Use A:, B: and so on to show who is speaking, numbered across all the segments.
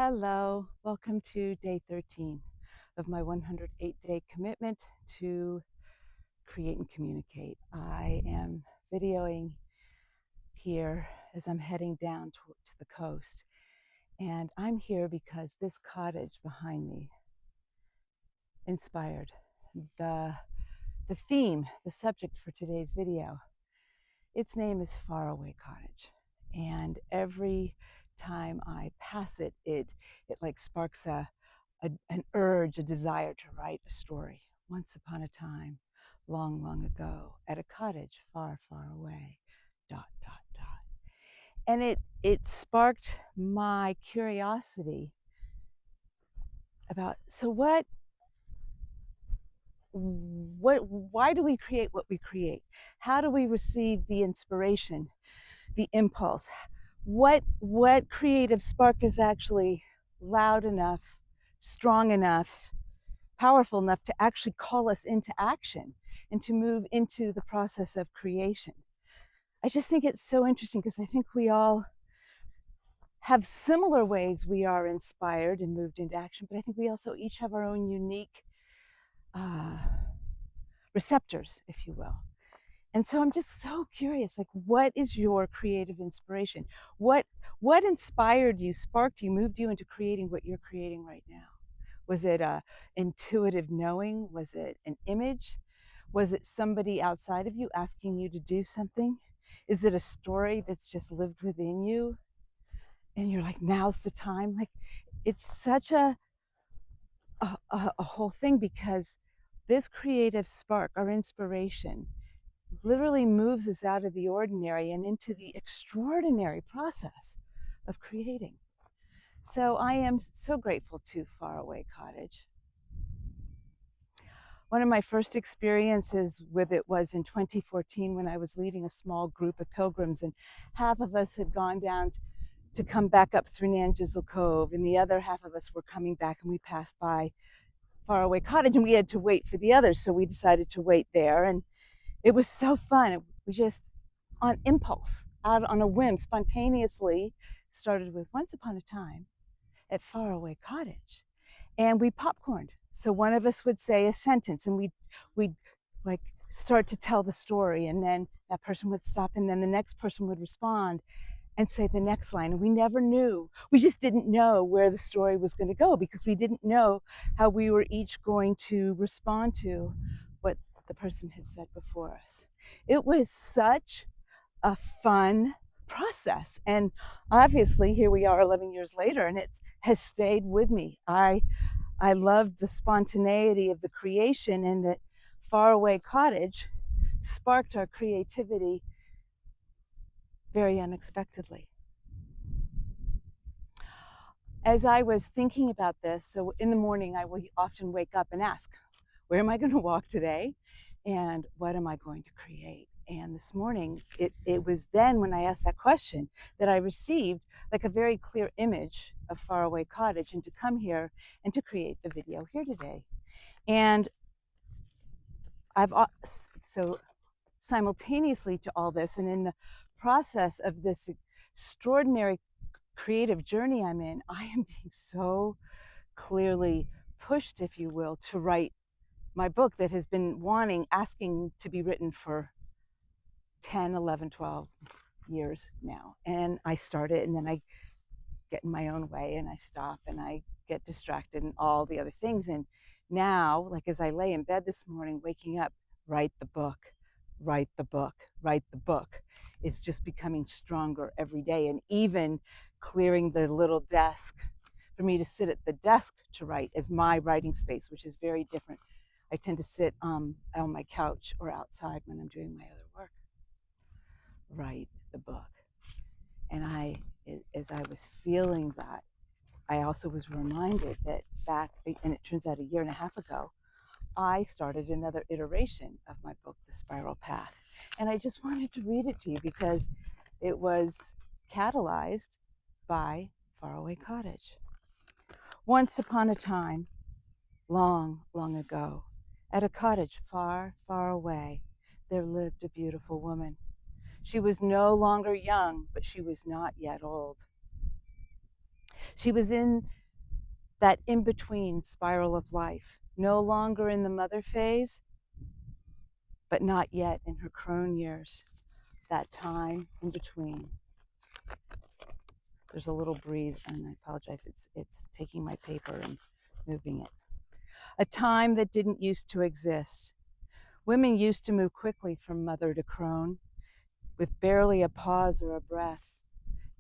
A: Hello, welcome to day 13 of my 108-day commitment to create and communicate. I am videoing here as I'm heading down to the coast, and I'm here because this cottage behind me inspired the theme, the subject for today's video. Its name is Faraway Cottage, and every time I pass it, it like sparks an urge, a desire to write a story. Once upon a time, long, long ago, at a cottage far, far away, dot, dot, dot. And it sparked my curiosity about, so why do we create what we create? How do we receive the inspiration, the impulse? What creative spark is actually loud enough, strong enough, powerful enough to actually call us into action and to move into the process of creation? I just think it's so interesting because I think we all have similar ways we are inspired and moved into action, but I think we also each have our own unique uh, receptors, if you will. And so I'm just so curious, like, what is your creative inspiration? What inspired you, sparked you, moved you into creating what you're creating right now? Was it a intuitive knowing? Was it an image? Was it somebody outside of you asking you to do something? Is it a story that's just lived within you and you're like, now's the time? Like, it's such a whole thing, because this creative spark, our inspiration, literally moves us out of the ordinary and into the extraordinary process of creating. So I am so grateful to Faraway Cottage. One of my first experiences with it was in 2014 when I was leading a small group of pilgrims, and half of us had gone down to come back up through Nanjizzle Cove, and the other half of us were coming back, and we passed by Faraway Cottage, and we had to wait for the others, so we decided to wait there. And it was so fun. We just, on impulse, out on a whim, spontaneously started with Once Upon a Time at Faraway Cottage. And we popcorned. So one of us would say a sentence, and we'd like start to tell the story, and then that person would stop, and then the next person would respond and say the next line. And we never knew. We just didn't know where the story was going to go, because we didn't know how we were each going to respond to what the person had said before us. It was such a fun process. And obviously, here we are 11 years later, and it has stayed with me. I loved the spontaneity of the creation, and that Faraway Cottage sparked our creativity very unexpectedly. As I was thinking about this, so in the morning I will often wake up and ask, where am I going to walk today? And what am I going to create? And this morning, it was then when I asked that question that I received like a very clear image of Faraway Cottage, and to come here and to create the video here today. And so simultaneously to all this, and in the process of this extraordinary creative journey I'm in, I am being so clearly pushed, if you will, to write my book that has been asking to be written for 10, 11, 12 years now. And I start it, and then I get in my own way, and I stop, and I get distracted, and all the other things. And now, like as I lay in bed this morning, waking up, write the book, write the book, write the book is just becoming stronger every day. And even clearing the little desk for me to sit at the desk to write as my writing space, which is very different. I tend to sit on my couch or outside when I'm doing my other work. Write the book. And as I was feeling that, I also was reminded that back, and it turns out a year and a half ago, I started another iteration of my book, The Spiral Path. And I just wanted to read it to you because it was catalyzed by Faraway Cottage. Once upon a time, long, long ago, at a cottage far, far away, there lived a beautiful woman. She was no longer young, but she was not yet old. She was in that in-between spiral of life, no longer in the mother phase, but not yet in her crone years, that time in between. There's a little breeze, and I apologize, it's taking my paper and moving it. A time that didn't used to exist. Women used to move quickly from mother to crone, with barely a pause or a breath.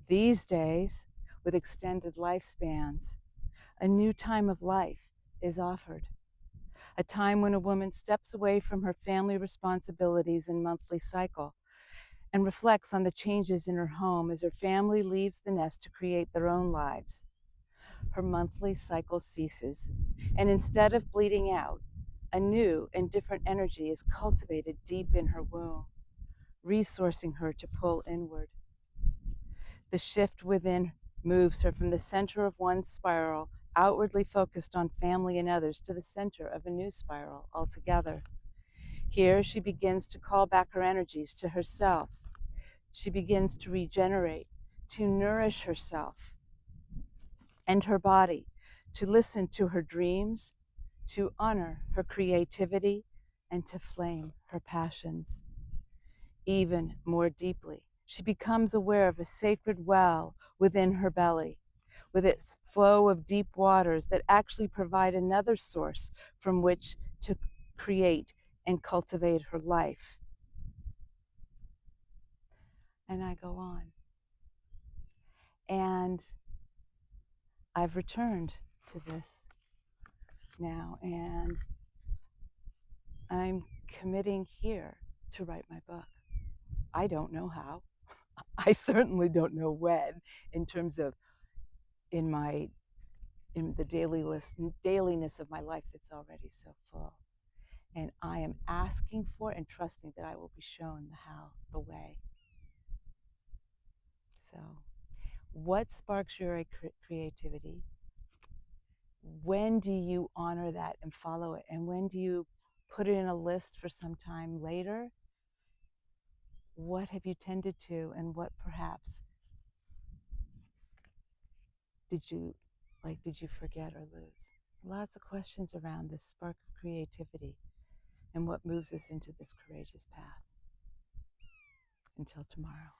A: These days, with extended lifespans, a new time of life is offered. A time when a woman steps away from her family responsibilities and monthly cycle and reflects on the changes in her home as her family leaves the nest to create their own lives. Her monthly cycle ceases, and instead of bleeding out, a new and different energy is cultivated deep in her womb, resourcing her to pull inward. The shift within moves her from the center of one spiral, outwardly focused on family and others, to the center of a new spiral altogether. Here, she begins to call back her energies to herself. She begins to regenerate, to nourish herself and her body, to listen to her dreams, to honor her creativity, and to flame her passions. Even more deeply, she becomes aware of a sacred well within her belly, with its flow of deep waters that actually provide another source from which to create and cultivate her life. And I go on. And I've returned to this now, and I'm committing here to write my book. I don't know how. I certainly don't know when, in terms of in the dailiness of my life that's already so full. And I am asking for and trusting that I will be shown the how, the way. So, what sparks your creativity? When do you honor that and follow it? And when do you put it in a list for some time later? What have you tended to, and what perhaps did you forget or lose? Lots of questions around this spark of creativity and what moves us into this courageous path. Until tomorrow.